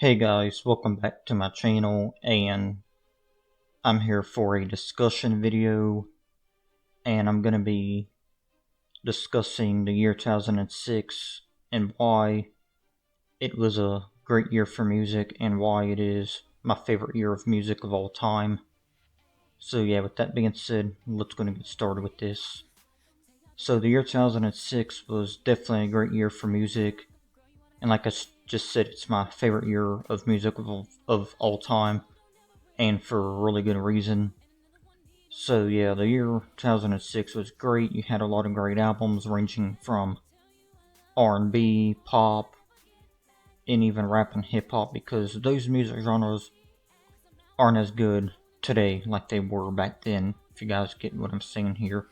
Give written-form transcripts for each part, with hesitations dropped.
Hey guys, welcome back to my channel, and I'm here for a discussion video, and I'm going to be discussing the year 2006 and why it was a great year for music and why it is my favorite year of music of all time. So yeah, with that being said, let's go and get started with this. So the year 2006 was definitely a great year for music, and like I just said, it's my favorite year of music of all time, and for a really good reason. So yeah, the year 2006 was great. You had a lot of great albums ranging from R&B, pop, and even rap and hip hop, because those music genres aren't as good today like they were back then, if you guys get what I'm saying here.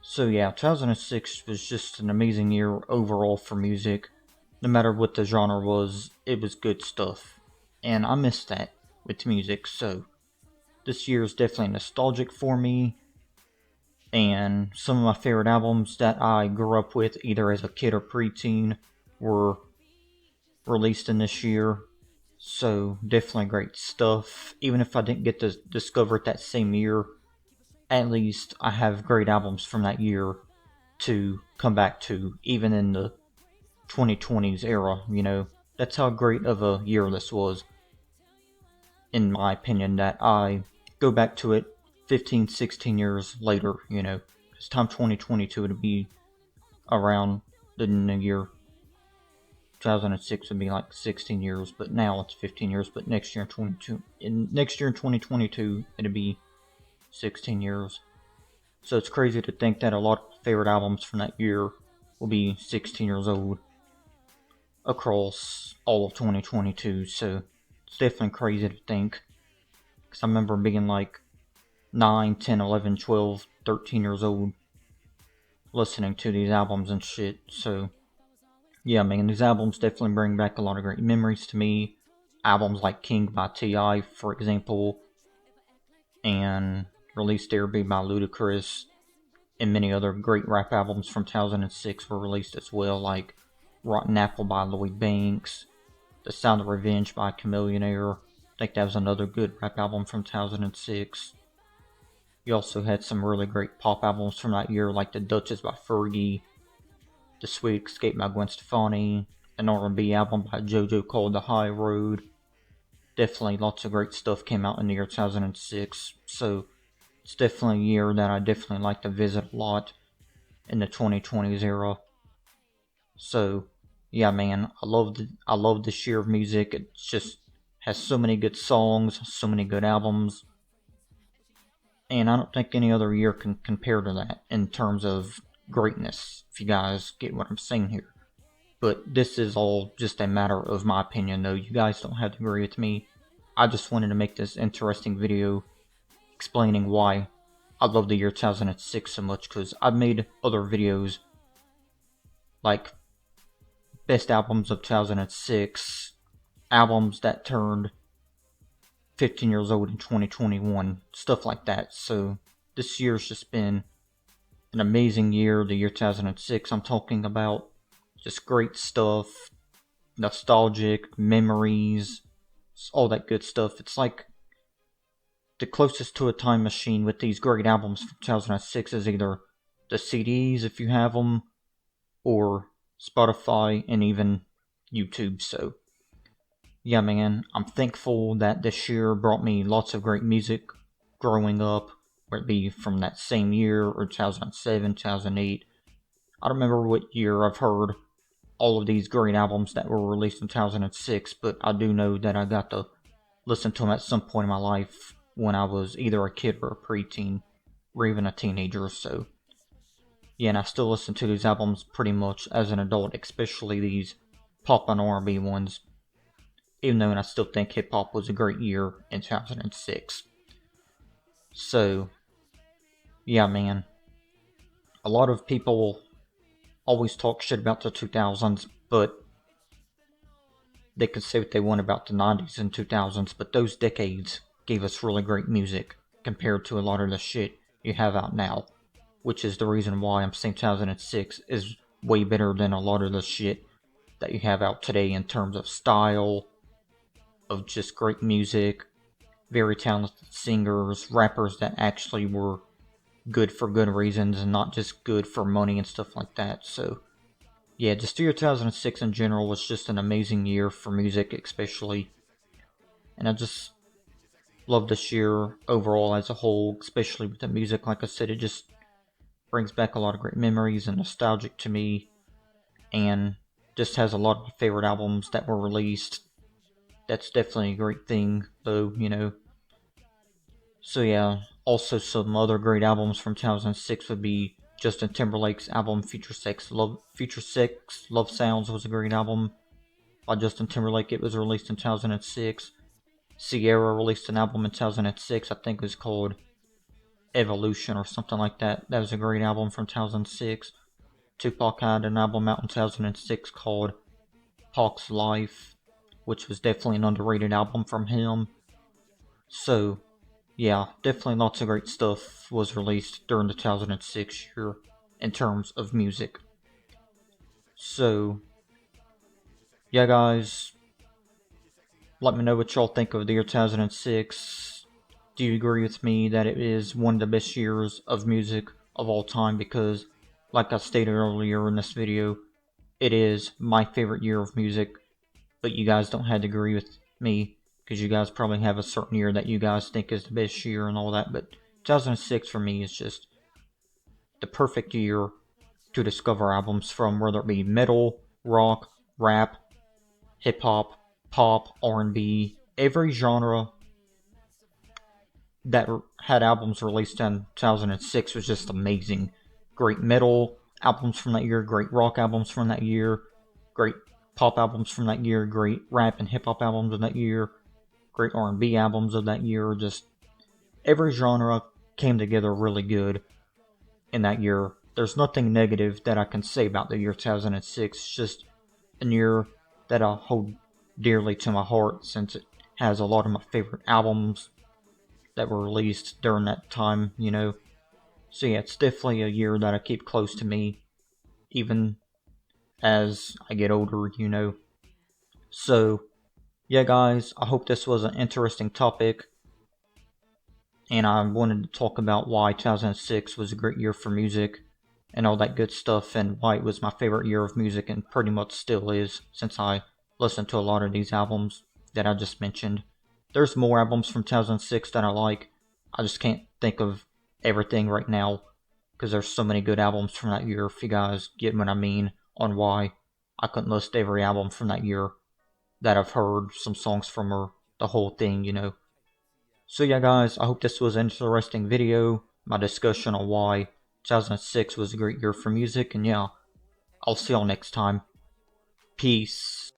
So yeah, 2006 was just an amazing year overall for music. No matter what the genre was, it was good stuff. And I miss that with music, so this year is definitely nostalgic for me, and some of my favorite albums that I grew up with either as a kid or preteen were released in this year. So definitely great stuff. Even if I didn't get to discover it that same year, at least I have great albums from that year to come back to, even in the 2020s era, That's how great of a year this was, in my opinion, that I go back to it 15, 16 years later, It's time 2022 to be around the new year. 2006 would be like 16 years, but now it's 15 years. But next year in 2022, it'll be 16 years. So it's crazy to think that a lot of favorite albums from that year will be 16 years old across all of 2022. So it's definitely crazy to think, because I remember being like 9, 10, 11, 12, 13 years old listening to these albums and shit. So yeah, man, these albums definitely bring back a lot of great memories to me. Albums like King by T.I., for example, and Released Derby by Ludacris, and many other great rap albums from 2006 were released as well, like Rotten Apple by Lloyd Banks, The Sound of Revenge by Chameleonaire. I think that was another good rap album from 2006. You also had some really great pop albums from that year, like The Duchess by Fergie, The Sweet Escape by Gwen Stefani, an R&B album by JoJo called The High Road. Definitely lots of great stuff came out in the year 2006, so it's definitely a year that I definitely like to visit a lot in the 2020s era. So yeah, man, I love this year of music. It just has so many good songs, so many good albums, and I don't think any other year can compare to that in terms of greatness, if you guys get what I'm saying here. But this is all just a matter of my opinion, though. You guys don't have to agree with me. I just wanted to make this interesting video explaining why I love the year 2006 so much, because I've made other videos like best albums of 2006, albums that turned 15 years old in 2021, stuff like that. So this year's just been an amazing year, the year 2006 I'm talking about. Just great stuff, nostalgic, memories, all that good stuff. It's like the closest to a time machine with these great albums from 2006 is either the CDs, if you have them, or Spotify and even YouTube. So yeah, man, I'm thankful that this year brought me lots of great music growing up, whether it be from that same year or 2007, 2008. I don't remember what year I've heard all of these great albums that were released in 2006, but I do know that I got to listen to them at some point in my life when I was either a kid or a preteen, or even a teenager. So yeah, and I still listen to these albums pretty much as an adult, especially these pop and R&B ones, even though I still think hip hop was a great year in 2006. So yeah, man, a lot of people always talk shit about the 2000s, but they could say what they want about the 90s and 2000s, but those decades gave us really great music compared to a lot of the shit you have out now, which is the reason why I'm saying 2006 is way better than a lot of the shit that you have out today in terms of style, of just great music, very talented singers, rappers that actually were good for good reasons and not just good for money and stuff like that. So, yeah, just 2006 in general was just an amazing year for music, especially. And I just love this year overall as a whole, especially with the music. Like I said, it just brings back a lot of great memories and nostalgic to me, and just has a lot of my favorite albums that were released. That's definitely a great thing, though, you know. So yeah, also some other great albums from 2006 would be Justin Timberlake's album Future Sex Love Sounds was a great album by Justin Timberlake. It was released in 2006. Ciara released an album in 2006. I think it was called Evolution or something like that. That was a great album from 2006. Tupac had an album out in 2006 called Pac's Life, which was definitely an underrated album from him. So, yeah, definitely lots of great stuff was released during the 2006 year in terms of music. So, yeah, guys, let me know what y'all think of the year 2006. Do you agree with me that it is one of the best years of music of all time? Because, like I stated earlier in this video, it is my favorite year of music, but you guys don't have to agree with me because you guys probably have a certain year that you guys think is the best year and all that. But 2006 for me is just the perfect year to discover albums from, whether it be metal, rock, rap, hip hop, pop, R&B, every genre that had albums released in 2006 was just amazing. Great metal albums from that year, great rock albums from that year, great pop albums from that year, great rap and hip hop albums of that year, great R&B albums of that year. Just every genre came together really good in that year. There's nothing negative that I can say about the year 2006. It's just a year that I hold dearly to my heart since it has a lot of my favorite albums that were released during that time, you know. So yeah, it's definitely a year that I keep close to me, even as I get older, you know. So, yeah, guys, I hope this was an interesting topic, and I wanted to talk about why 2006 was a great year for music and all that good stuff, and why it was my favorite year of music, and pretty much still is, since I listened to a lot of these albums that I just mentioned. There's more albums from 2006 that I like. I just can't think of everything right now because there's so many good albums from that year. If you guys get what I mean on why I couldn't list every album from that year that I've heard some songs from, or the whole thing, you know. So yeah, guys, I hope this was an interesting video, my discussion on why 2006 was a great year for music, and yeah, I'll see y'all next time. Peace.